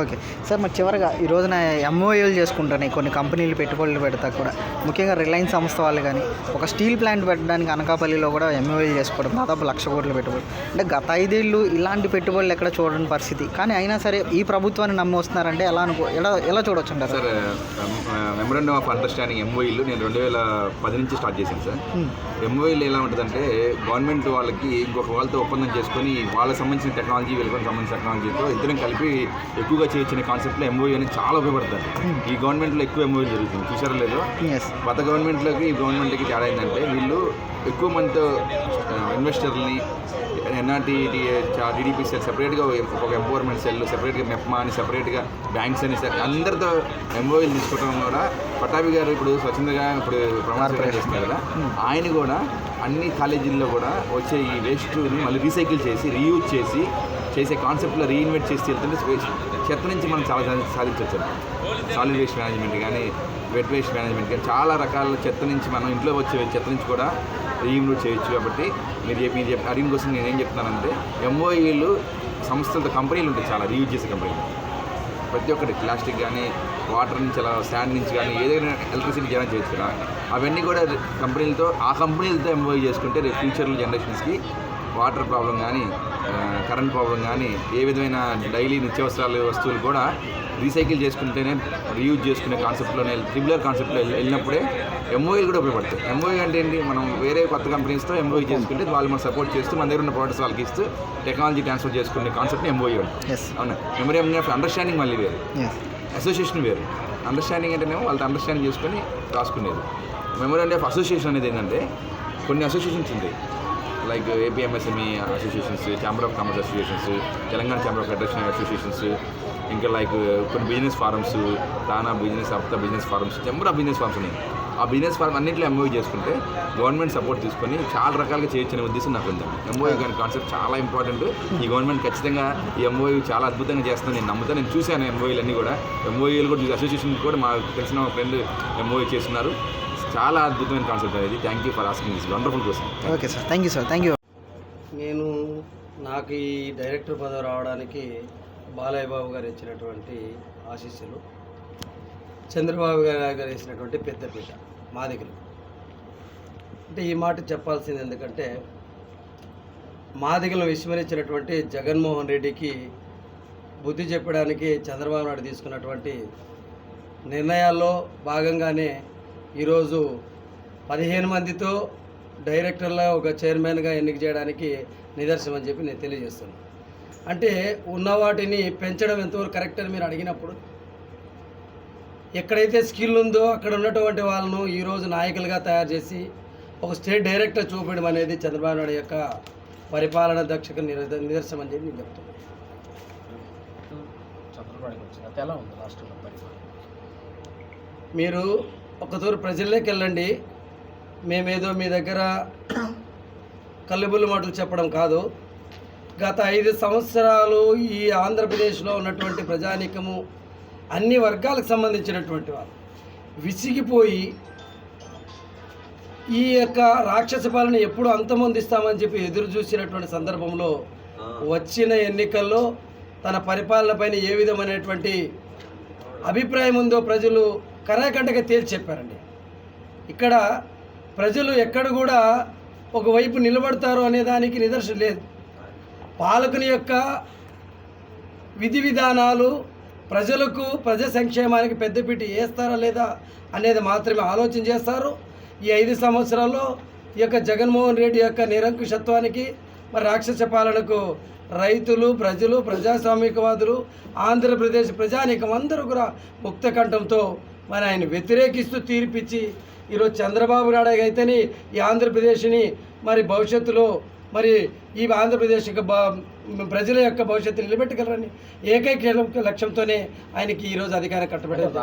Okay. Sir మరి చివరగా ఈ రోజున ఎంఓయూలు చేసుకుంటున్నాయి కొన్ని కంపెనీలు పెట్టుబడులు పెడతా కూడా. ముఖ్యంగా రిలయన్స్ సంస్థ వాళ్ళు కానీ ఒక స్టీల్ ప్లాంట్ పెట్టడానికి అనకాపల్లిలో కూడా ఎంఓయూలు చేసుకోవడం దాదాపు 1,00,000 కోట్ల పెట్టుబడి. అంటే గత 5 ఏళ్ళు ఇలాంటి పెట్టుబడులు ఎక్కడ చూడని పరిస్థితి. కానీ అయినా సరే ఈ ప్రభుత్వాన్ని నమ్మి వస్తున్నారంటే ఎలా చూడొచ్చు అంటారు? సార్ మెమోరాండమ్ ఆఫ్ అండర్స్టాండింగ్ ఎంఓయూలు నేను 2010 నుంచి స్టార్ట్ చేశాను సార్. ఎంఓయూలు ఎలా ఉంటుందంటే గవర్నమెంట్ వాళ్ళకి ఇంకొక వాళ్ళతో ఒప్పందం చేసుకొని వాళ్ళకి సంబంధించిన టెక్నాలజీ వీళ్ళకి సంబంధించిన టెక్నాలజీతో ఇద్దరం కలిపి ఎక్కువగా చేయొచ్చిన కాన్సెప్ట్లో ఎంఓయూ అనేది చాలా ఉపయోగపడుతుంది. ఈ గవర్నమెంట్లో ఎక్కువ ఎంఓయూ జరుగుతుంది, చూసారా లేదు? గత గవర్నమెంట్లోకి ఈ గవర్నమెంట్కి తేడా ఏంటంటే వీళ్ళు ఎక్కువ మందితో ఇన్వెస్టర్ని ఎన్ఆర్టీ టీడీపీ సెల్ సెపరేట్గా ఒక ఎంపవర్మెంట్ సెల్ సెపరేట్గా మెప్మా అని సెపరేట్గా బ్యాంక్స్ అని అందరితో ఎంఓయూలు తీసుకోవడం కూడా పటాభి గారు ఇప్పుడు స్వచ్ఛందంగా ఇప్పుడు ప్రమాణ చేస్తున్నారు కదా, ఆయన కూడా అన్ని కాలేజీల్లో కూడా వచ్చే ఈ వేస్ట్ని మళ్ళీ రీసైకిల్ చేసి రీయూజ్ చేసే కాన్సెప్ట్లో రీఇన్వెస్ట్ చేసి వెళ్తుంటే చెత్త నుంచి మనం చాలా సాధించవచ్చు. సాలిడ్ వేస్ట్ మేనేజ్మెంట్ కానీ వెట్ వేస్ట్ మేనేజ్మెంట్ కానీ చాలా రకాల చెత్త నుంచి మనం ఇంట్లో వచ్చే చెత్త నుంచి కూడా రీఇన్వెస్ట్ చేయొచ్చు. కాబట్టి మీరు అడిగిన కోసం నేనేం చెప్తున్నానంటే ఎంఓఈలు సంస్థలతో కంపెనీలు ఉంటాయి, చాలా రీయూజ్ చేసే కంపెనీలు. ప్రతి ఒక్కటి ప్లాస్టిక్ కానీ వాటర్ నుంచి అలా శాండ్ నుంచి కానీ ఏదైనా ఎలక్ట్రిసిటీ జనరేట్ చేయొచ్చు కదా, అవన్నీ కూడా కంపెనీలతో ఎంఓఈ చేసుకుంటే రేపు ఫ్యూచర్లో జనరేషన్స్కి వాటర్ ప్రాబ్లం కానీ కరెంట్ ప్రాబ్లం కానీ ఏ విధమైన డైలీ నిత్యావసరాల వస్తువులు కూడా రీసైకిల్ చేసుకుంటేనే రీయూజ్ చేసుకునే కాన్సెప్ట్లోనే ట్రిబులర్ కాన్సెప్ట్లో వెళ్ళినప్పుడే ఎంఓఈలు కూడా ఉపయోగపడతాయి. ఎంఓఈ అంటే ఏంటి, మనం వేరే కొత్త కంపెనీస్తో ఎంఓఈ చేసుకుంటే వాళ్ళు మనం సపోర్ట్ చేస్తూ మన దగ్గర ఉన్న ప్రోడక్ట్స్ వాళ్ళకి ఇస్తూ టెక్నాలజీ ట్రాన్స్ఫర్ చేసుకునే కాన్సెప్ట్ని ఎంఓఈ ఉంటుంది. అవునా, మెమోరాండమ్ ఆఫ్ అండర్స్టాండింగ్ మళ్ళీ వేరు, అసోసియేషన్ వేరు. అండర్స్టాండింగ్ అంటేనేమో వాళ్ళతో అండర్స్టాండింగ్ చేసుకొని రాసుకునేది. మెమోరాండమ్ ఆఫ్ అసోసియేషన్ అనేది ఏంటంటే కొన్ని అసోసియేషన్స్ ఉంటాయి, like APMSME associations, chamber of commerce associations, Telangana chamber of federation associations, ఇంకా లైక్ కొన్ని business forums, TANA business APTA business forums, chamber of business forums ఉన్నాయి. ఆ బిజినెస్ ఫారం అన్నింటిలో ఎంఓఈ చేసుకుంటే గవర్నమెంట్ సపోర్ట్ తీసుకొని చాలా రకాలుగా చేయొచ్చనే ఉద్దేశం నాకు ఉంది. ఎంఓఈ కానీ కాన్సెప్ట్ చాలా ఇంపార్టెంట్. ఈ గవర్నమెంట్ ఖచ్చితంగా ఈ ఎంఓఈ చాలా అద్భుతంగా చేస్తుందని నేను నమ్ముతాను. నేను చూశాను ఎంఓఈలు అన్నీ కూడా. ఎంఓఈలు కూడా అసోసియేషన్ కూడా మాకు తెలిసిన మా ఫ్రెండ్ ఎంఓఈ చేస్తున్నారు. చాలా అద్భుతమైన కాన్సెప్ట్ అనేది. Thank you for asking this wonderful question. Okay sir, thank you sir, thank you. నాకు ఈ డైరెక్టర్ పదవి రావడానికి బాలయ్య బాబు గారు ఇచ్చినటువంటి ఆశీస్సులు, చంద్రబాబు గారు వేసినటువంటి పెద్దపీట మాదిగలు. అంటే ఈ మాట చెప్పాల్సింది ఎందుకంటే మాదిగలను విస్మరించినటువంటి జగన్మోహన్ రెడ్డికి బుద్ధి చెప్పడానికి చంద్రబాబు నాయుడు తీసుకున్నటువంటి నిర్ణయాల్లో భాగంగానే ఈరోజు 15 మందితో డైరెక్టర్లా ఒక చైర్మన్గా ఎన్నిక చేయడానికి నిదర్శనం అని చెప్పి నేను తెలియజేస్తున్నాను. అంటే ఉన్న వాటిని పెంచడం ఎంతవరకు కరెక్ట్ అని మీరు అడిగినప్పుడు, ఎక్కడైతే స్కిల్ ఉందో అక్కడ ఉన్నటువంటి వాళ్ళను ఈరోజు నాయకులుగా తయారు చేసి ఒక స్టేట్ డైరెక్టర్ చూపడం అనేది చంద్రబాబు నాయుడు యొక్క పరిపాలన దక్షత నిదర్శనం అని చెప్పి నేను చెప్తున్నాను. మీరు ఒకతూరు ప్రజల్లోకి వెళ్ళండి. మేమేదో మీ దగ్గర కల్లుబుల్లు మాటలు చెప్పడం కాదు. గత 5 సంవత్సరాలు ఈ ఆంధ్రప్రదేశ్లో ఉన్నటువంటి ప్రజానీకము అన్ని వర్గాలకు సంబంధించినటువంటి వాళ్ళు విసిగిపోయి ఈ యొక్క రాక్షస పాలన ఎప్పుడు అంతమొందిస్తామని చెప్పి ఎదురు చూసినటువంటి సందర్భంలో వచ్చిన ఎన్నికల్లో తన పరిపాలనపైన ఏ విధమైనటువంటి అభిప్రాయం ఉందో ప్రజలు కరాకంటగా తేల్చి చెప్పారండి. ఇక్కడ ప్రజలు ఎక్కడ కూడా ఒకవైపు నిలబడతారు అనే దానికి నిదర్శనం లేదు. పాలకుని యొక్క విధి విధానాలు ప్రజా సంక్షేమానికి పెద్దపీట వేస్తారా లేదా అనేది మాత్రమే ఆలోచన చేస్తారు. ఈ 5 సంవత్సరాల్లో ఈ యొక్క జగన్మోహన్ రెడ్డి యొక్క నిరంకుశత్వానికి మరి రాక్షస పాలనకు రైతులు, ప్రజలు, ప్రజాస్వామికవాదులు, ఆంధ్రప్రదేశ్ ప్రజానీకం అందరూ కూడా ముక్త కంఠంతో మరి ఆయన వ్యతిరేకిస్తూ తీర్పిచ్చి ఈరోజు చంద్రబాబు నాయుడు అయితేనే ఈ ఆంధ్రప్రదేశ్ని మరి భవిష్యత్తులో మరి ఈ ఆంధ్రప్రదేశ్ యొక్క ప్రజల యొక్క భవిష్యత్తు నిలబెట్టగలరని ఏకైక లక్ష్యంతోనే ఆయనకి ఈరోజు అధికారం కట్టబెట్టారు.